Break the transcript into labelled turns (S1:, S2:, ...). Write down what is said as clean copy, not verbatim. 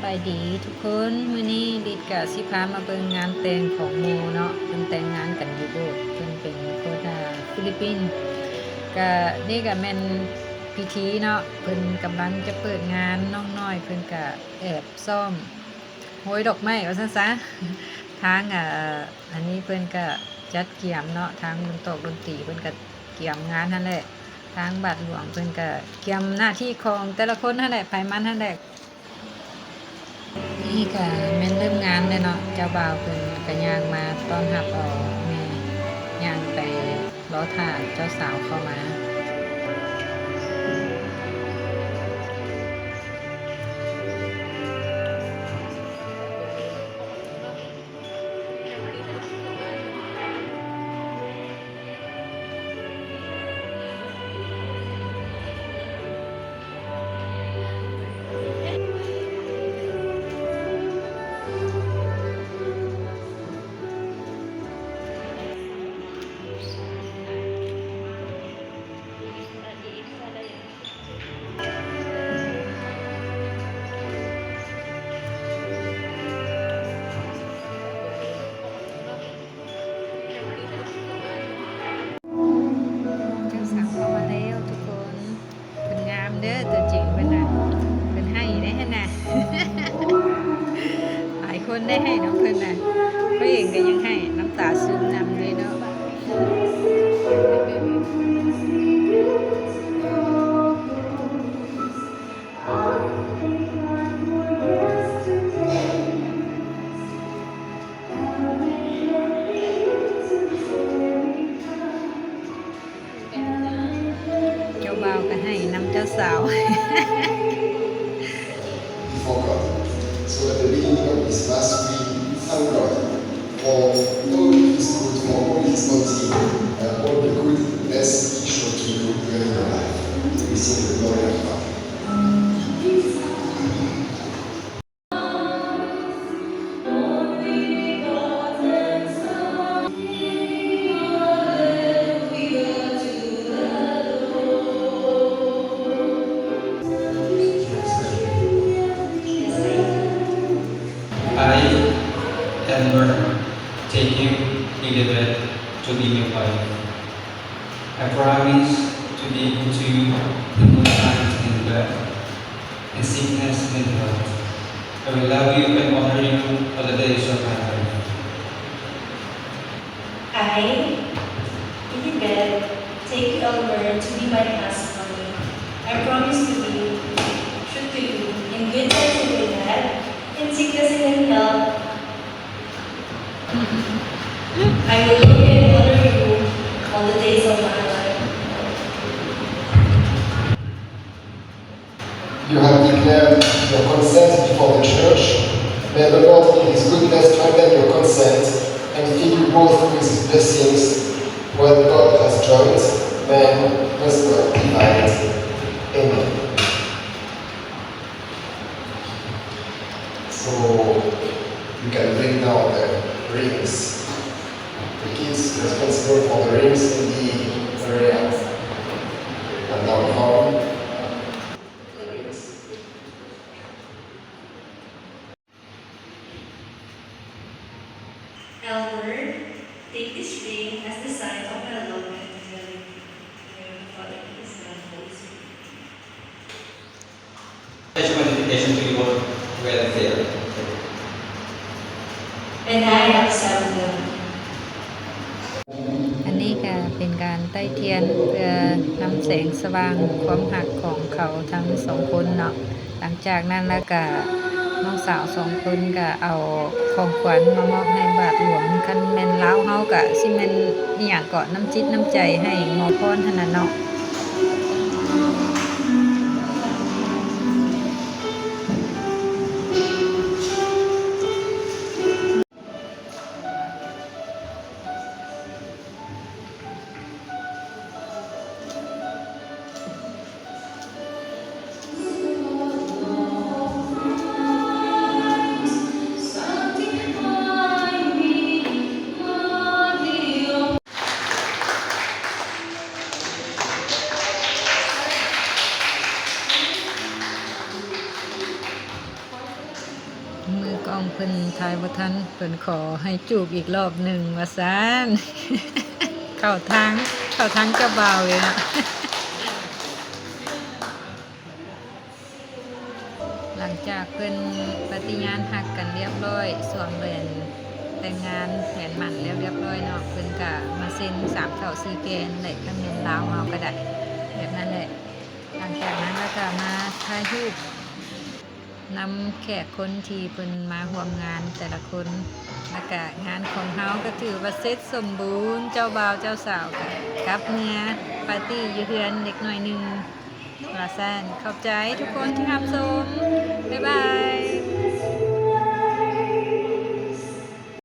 S1: บายดีทุกคนมื้อนี้ลิศก็สิพามาเบิ่งงานแต่งของโมเนาะเพิ่นแต่งงานกันอยู่โบสถ์เพิ่นเป็นคนฟิลิปปินส์ก็นี่ก็แม่นพิธีเนาะเพิ่นกำลังจะเปิดงานน้องน้อยเพิ่นก็แอบซ่อมโหยดอกไม้ว่าซั่นซะทางอันนี้เพิ่นก็จัดเกียมเนาะทางดนตรีเพิ่นก็เกียมงานนั่นแหละทางบาทหลวงเพิ่นก็เกียมหน้าที่ของแต่ละคนนั่นแหละไผมันนั่นแหละนี่ก็แม่นเริ่มงานเลยเนาะเจ้าบ่าวเพิ่นก็ย่างมาต้อนรับเอาแม่ย่างไปรอท่าเจ้าสาวเข้ามาเจ้าสาวเข้ามาแล้วทุกคนเพิ่นงามเด้อตัวจริงเพิ่นน่ะเพิ่นให้ได้หั่นน่ะ หลายคนได้ให้น้องเพิ่นน่ะพระเอกก็ยังให้น้ำตาซึมนำเลยเนาะเจ้าบ่าวก็ให้น้ำเจ้าสาว
S2: before God. So at the beginning of this Mass, we thank God for all His good, for all His bounty, all the goodness He showed to you during your life. We sing the glory of God.
S3: I, Elmer, take you, Elizabeth, to be my wife. I promise to be equal to you in good times and bad, in sickness and health. I will love you and honor you all the days of my life.
S4: I, Elizabeth, take Elmer to be my husband. I promise to be true to you in good times and in bad, in sickness and in health. I will love you and honor you all the days of my life.
S2: You have declared your consent before the Church. May the Lord in His goodness strengthen your consent and fill you both with His blessings. What God has joined, man must not divide. Amen. So you can bring down the rings. The kids responsible for the rings in the area. And now home. The rings.
S4: Elmer, take this ring as the sign of my love and feeling. Father, and Son, and Holy Spirit.
S3: Special invitation to your welfare.
S4: And I accept them.
S1: อันนี้ก็เป็นการใต้เทียนเพื่อนำแสงสว่างความหักของเขาทั้งสองคนเนาะหลังจากนั้นแล้วก็น้องสาวสองคนก็เอาของขวัญมามอบให้บาทหลวงคันแม่นลาวเฮาก็สิแม่นอีหยังก็น้ำจิตน้ำใจให้หมอพรหั่นน่ะเนาะ มือกองเพิ่นทายบ่ทันเพิ่นขอให้จูบอีกรอบหนึ่งว่าซาน เข้าทางเจ้าบ่าวเลยนะ หลังจากเพิ่นปฏิญาณฮักกันเรียบร้อยสวมแหวนแต่งงานแหวนหมั่นแล้วเรียบร้อยเนาะเพิ่นก็มาเซ็น3 เท่า 4 แกนได้คำเงินลาวเฮาก็ได้แบบนั้นแหละหลังจากนั้นแล้วก็มาถ่ายรูปนำแขกคนที่เพิ่นมาร่วมงานแต่ละคนแล้วก็งานของเฮาก็ถือว่าเสร็จสมบูรณ์เจ้าบ่าวเจ้าสาวก็กลับเมื่อปาร์ตี้อยู่เฮือนเด็กน้อยหนึงลาแซนขอบใจทุกคนที่รับชมบ๊ายบาย